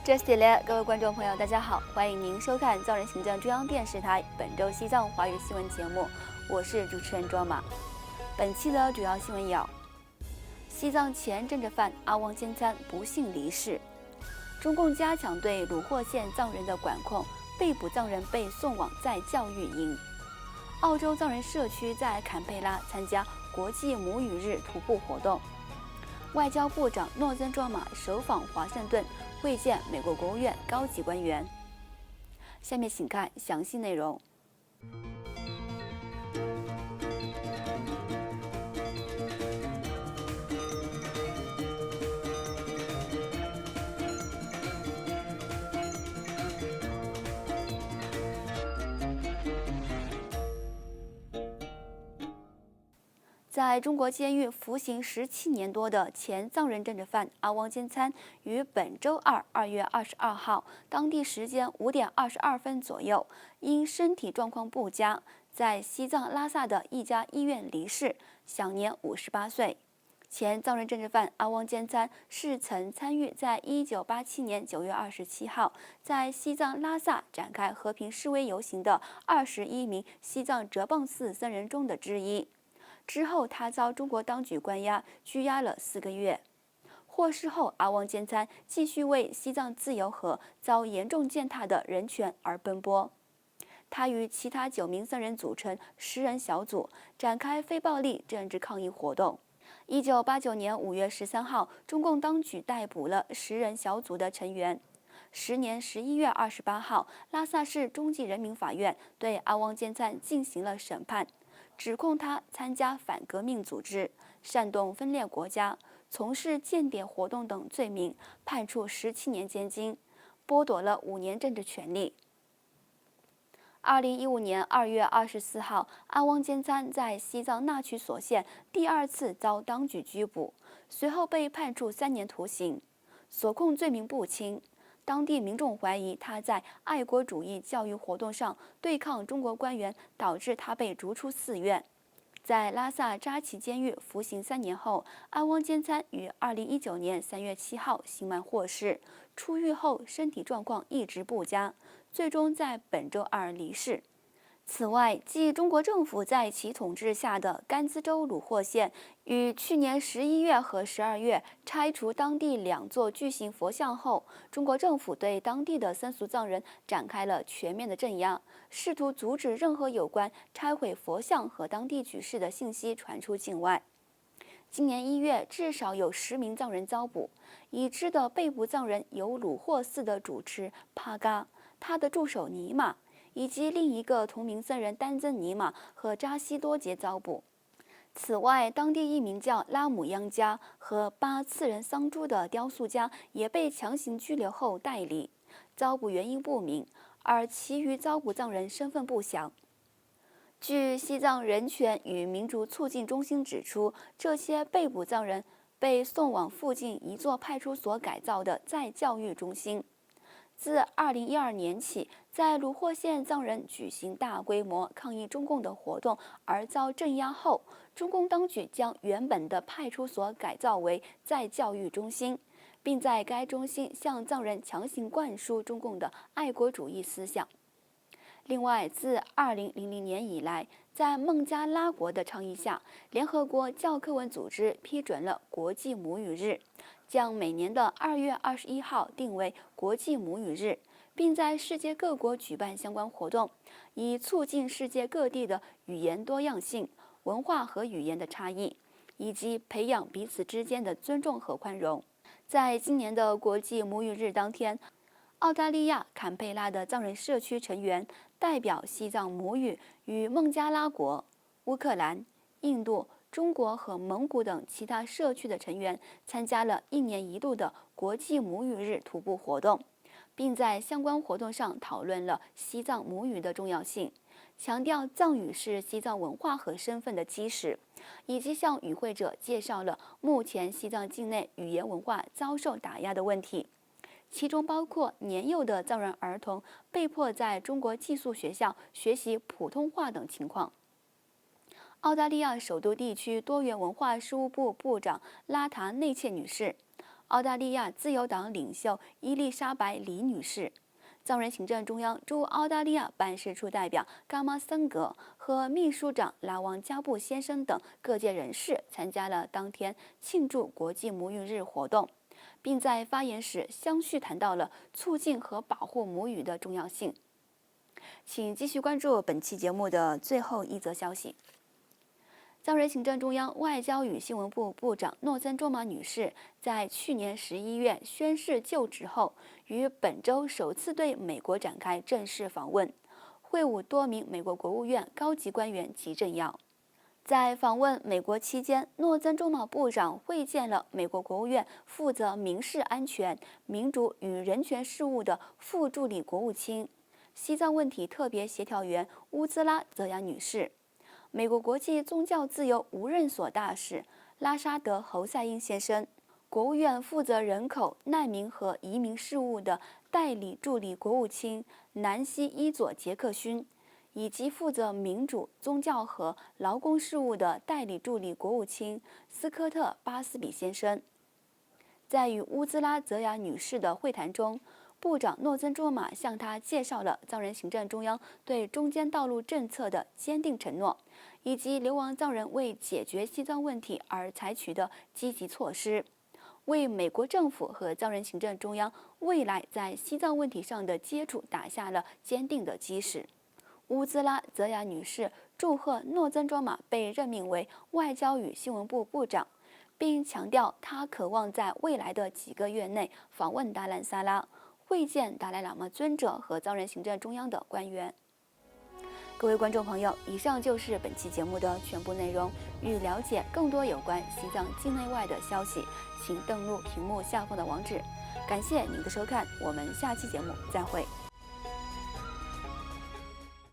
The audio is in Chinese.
Just 来，各位观众朋友，大家好，欢迎您收看藏人行政中央电视台本周西藏华语新闻节目，我是主持人庄马。本期的主要新闻有：西藏前政治犯阿旺坚参不幸离世；中共加强对鲁霍县藏人的管控，被捕藏人被送往再教育营；澳洲藏人社区在坎培拉参加国际母语日徒步活动；外交部长诺森庄马首访华盛顿，会见美国国务院高级官员。下面请看详细内容。在中国监狱服刑17年多的前藏人政治犯阿旺坚参，于本周二2月22号当地时间5点22分左右，因身体状况不佳，在西藏拉萨的一家医院离世，享年58岁。前藏人政治犯阿旺坚参是曾参与在1987年9月27号在西藏拉萨展开和平示威游行的21名西藏哲蚌寺僧人中的之一。之后，他遭中国当局关押，拘押了4个月。获释后，阿旺坚参继续为西藏自由和遭严重践踏的人权而奔波。他与其他9名僧人组成10人小组，展开非暴力政治抗议活动。1989年5月13号，中共当局逮捕了10人小组的成员。10年11月28号，拉萨市中级人民法院对阿旺坚参进行了审判。指控他参加反革命组织、煽动分裂国家、从事间谍活动等罪名，判处17年监禁，剥夺了5年政治权利。2015年2月24号，阿旺坚参在西藏纳曲索县第2次遭当局拘捕，随后被判处3年徒刑，所控罪名不轻。当地民众怀疑他在爱国主义教育活动上对抗中国官员，导致他被逐出寺院。在拉萨扎旗监狱服刑3年后，阿旺坚参于2019年3月7号刑满获释。出狱后身体状况一直不佳，最终在本周二离世。此外，继中国政府在其统治下的甘孜州鲁霍县于去年11月和12月拆除当地2座巨型佛像后，中国政府对当地的僧俗藏人展开了全面的镇压，试图阻止任何有关拆毁佛像和当地局势的信息传出境外。今年1月，至少有10名藏人遭捕，已知的被捕藏人有鲁霍寺的主持帕嘎、他的助手尼玛，以及另一个同名僧人丹增尼玛和扎西多杰遭捕。此外，当地一名叫拉姆央家和巴次仁桑珠的雕塑家也被强行拘留后带离，遭捕原因不明，而其余遭捕藏人身份不详。据西藏人权与民主促进中心指出，这些被捕藏人被送往附近一座派出所改造的再教育中心。自2012年起，在鲁霍县藏人举行大规模抗议中共的活动而遭镇压后，中共当局将原本的派出所改造为再教育中心，并在该中心向藏人强行灌输中共的爱国主义思想。另外，自2000年以来，在孟加拉国的倡议下，联合国教科文组织批准了国际母语日，将每年的2月21号定为国际母语日，并在世界各国举办相关活动，以促进世界各地的语言多样性、文化和语言的差异，以及培养彼此之间的尊重和宽容。在今年的国际母语日当天，澳大利亚坎培拉的藏人社区成员代表西藏母语与孟加拉国、乌克兰、印度、中国和蒙古等其他社区的成员参加了1年1度的国际母语日徒步活动，并在相关活动上讨论了西藏母语的重要性，强调藏语是西藏文化和身份的基石，以及向与会者介绍了目前西藏境内语言文化遭受打压的问题。其中包括年幼的藏人儿童被迫在中国寄宿学校学习普通话等情况。澳大利亚首都地区多元文化事务部部长拉塔内切女士、澳大利亚自由党领袖伊丽莎白·李女士。藏人行政中央驻澳大利亚办事处代表伽马森格和秘书长拉旺加布先生等各界人士参加了当天庆祝国际母语日活动，并在发言时相续谈到了促进和保护母语的重要性。请继续关注本期节目的最后一则消息。藏人行政中央外交与新闻部部长诺森卓玛女士在去年11月宣誓就职后，于本周首次对美国展开正式访问，会晤多名美国国务院高级官员及政要。在访问美国期间，诺森卓玛部长会见了美国国务院负责民事安全、民主与人权事务的副助理国务卿、西藏问题特别协调员乌兹拉·泽雅女士。美国国际宗教自由无任所大使拉沙德·侯赛因先生，国务院负责人口、难民和移民事务的代理助理国务卿南希·伊佐·杰克逊，以及负责民主、宗教和劳工事务的代理助理国务卿斯科特·巴斯比先生。在与乌兹拉·泽雅女士的会谈中，部长诺森卓玛向她介绍了藏人行政中央对中间道路政策的坚定承诺，以及流亡藏人为解决西藏问题而采取的积极措施，为美国政府和藏人行政中央未来在西藏问题上的接触打下了坚定的基石。乌兹拉·泽雅女士祝贺诺森卓玛被任命为外交与新闻部部长，并强调她渴望在未来的几个月内访问达兰萨拉，会见达赖喇嘛尊者和藏人行政中央的官员。各位观众朋友，以上就是本期节目的全部内容。欲了解更多有关西藏境内外的消息，请登录屏幕下方的网址。感谢您的收看，我们下期节目再会。